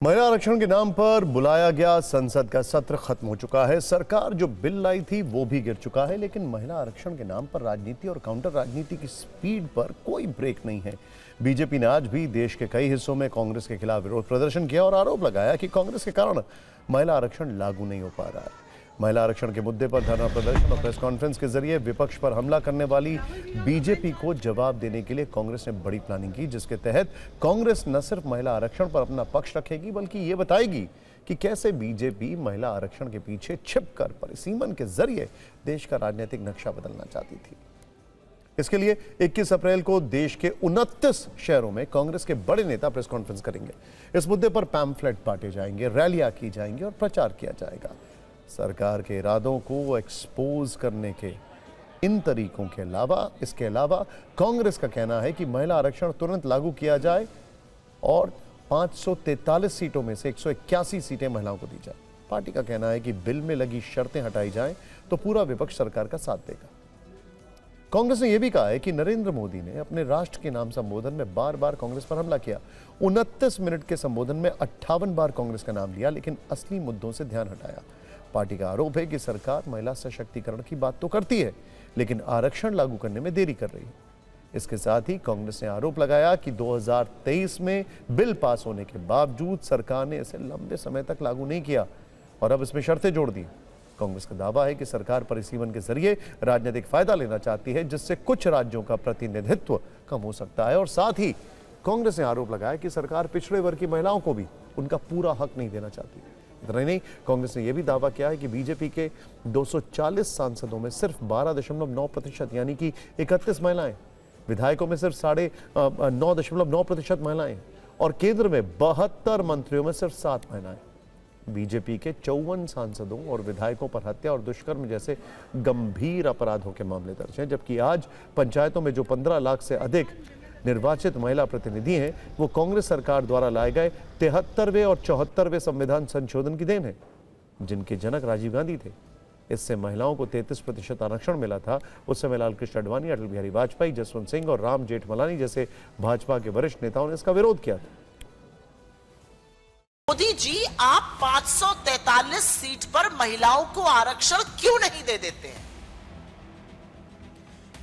महिला आरक्षण के नाम पर बुलाया गया संसद का सत्र खत्म हो चुका है। सरकार जो बिल लाई थी वो भी गिर चुका है, लेकिन महिला आरक्षण के नाम पर राजनीति और काउंटर राजनीति की स्पीड पर कोई ब्रेक नहीं है। बीजेपी ने आज भी देश के कई हिस्सों में कांग्रेस के खिलाफ विरोध प्रदर्शन किया और आरोप लगाया कि कांग्रेस के कारण महिला आरक्षण लागू नहीं हो पा रहा है। महिला आरक्षण के मुद्दे पर धरना प्रदर्शन और प्रेस कॉन्फ्रेंस के जरिए विपक्ष पर हमला करने वाली बीजेपी को जवाब देने के लिए कांग्रेस ने बड़ी प्लानिंग की, जिसके तहत कांग्रेस न सिर्फ महिला आरक्षण पर अपना पक्ष रखेगी बल्कि ये बताएगी कि कैसे बीजेपी महिला आरक्षण के पीछे छिपकर परिसीमन के जरिए देश का राजनीतिक नक्शा बदलना चाहती थी। इसके लिए 21 अप्रैल को देश के 29 शहरों में कांग्रेस के बड़े नेता प्रेस कॉन्फ्रेंस करेंगे। इस मुद्दे पर पैम्फलेट बांटे जाएंगे, रैलियां की जाएंगी और प्रचार किया जाएगा। सरकार के इरादों को एक्सपोज करने के इन तरीकों के अलावा कांग्रेस का कहना है कि महिला आरक्षण तुरंत लागू किया जाए और 543 सीटों में से 181 सीटें महिलाओं को दी जाए। पार्टी का कहना है कि बिल में लगी शर्तें हटाई जाएं तो पूरा विपक्ष सरकार का साथ देगा। कांग्रेस ने यह भी कहा है कि नरेंद्र मोदी ने अपने राष्ट्र के नाम संबोधन में बार बार कांग्रेस पर हमला किया। 29 मिनट के संबोधन में 58 बार कांग्रेस का नाम लिया, लेकिन असली मुद्दों से ध्यान हटाया। पार्टी का आरोप है कि सरकार महिला सशक्तिकरण की बात तो करती है, लेकिन आरक्षण लागू करने में देरी कर रही है। इसके साथ ही कांग्रेस ने आरोप लगाया कि 2023 में बिल पास होने के बावजूद सरकार ने इसे लंबे समय तक लागू नहीं किया और अब इसमें शर्तें जोड़ दी। कांग्रेस का दावा है कि सरकार परिसीमन के जरिए राजनीतिक फायदा लेना चाहती है, जिससे कुछ राज्यों का प्रतिनिधित्व कम हो सकता है। और साथ ही कांग्रेस ने आरोप लगाया कि सरकार पिछड़े वर्ग की महिलाओं को भी उनका पूरा हक नहीं देना चाहती। इतना ही नहीं, कांग्रेस ने यह भी दावा किया है कि बीजेपी के 240 सांसदों में सिर्फ 12.9% यानी कि 31 महिलाएं, विधायकों में सिर्फ 9.9% महिलाएं और केंद्र में 72 मंत्रियों में सिर्फ 7 महिलाएं। बीजेपी के 54 सांसदों और विधायकों पर हत्या और दुष्कर्म जैसे गंभीर अपराधों के मामले दर्ज हैं, जबकि आज पंचायतों में जो 15 लाख से अधिक निर्वाचित महिला प्रतिनिधि हैं, वो कांग्रेस सरकार द्वारा लाए गए 73वें और 74वें संविधान संशोधन की देन है, जिनके जनक राजीव गांधी थे। इससे महिलाओं को 33% आरक्षण मिला था। उस समय लाल कृष्ण आडवाणी, अटल बिहारी वाजपेयी, जसवंत सिंह और राम जेठमलानी जैसे भाजपा के वरिष्ठ नेताओं ने इसका विरोध किया था। मोदी जी, आप 543 सीट पर महिलाओं को आरक्षण क्यों नहीं दे देते हैं?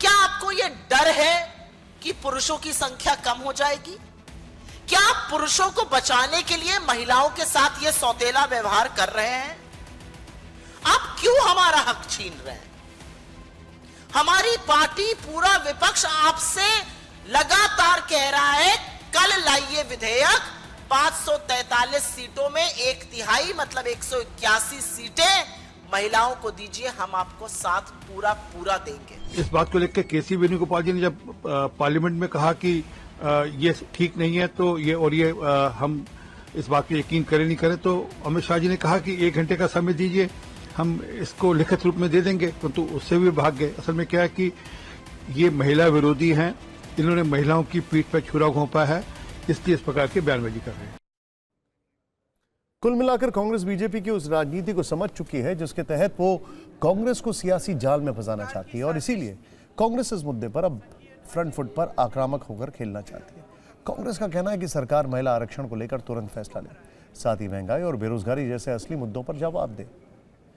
क्या आपको यह डर है कि पुरुषों की संख्या कम हो जाएगी? क्या आप पुरुषों को बचाने के लिए महिलाओं के साथ यह सौतेला व्यवहार कर रहे हैं? आप क्यों हमारा हक छीन रहे हैं? हमारी पार्टी, पूरा विपक्ष आपसे लगातार कह रहा है, कल लाइए विधेयक, 543 सीटों में 1/3 मतलब 181 सीटें महिलाओं को दीजिए, हम आपको साथ पूरा देंगे। इस बात को लेकर केसी वेणुगोपाल जी ने जब पार्लियामेंट में कहा कि ये ठीक नहीं है तो हम इस बात पे यकीन करें नहीं करें, तो अमित शाह जी ने कहा कि 1 घंटे का समय दीजिए, हम इसको लिखित रूप में दे देंगे, तो उससे भी भाग गए। असल में क्या है कि ये महिला विरोधी हैं, इन्होंने महिलाओं की पीठ पर छुरा घोंपा है, इसलिए इस प्रकार की बयानबाजी कर रहे हैं। कुल मिलाकर कांग्रेस बीजेपी की उस राजनीति को समझ चुकी है जिसके तहत वो कांग्रेस को सियासी जाल में फंसाना चाहती है और इसीलिए कांग्रेस इस मुद्दे पर अब फ्रंट फुट पर आक्रामक होकर खेलना चाहती है। कांग्रेस का कहना है कि सरकार महिला आरक्षण को लेकर तुरंत फैसला ले, साथ ही महंगाई और बेरोजगारी जैसे असली मुद्दों पर जवाब दे।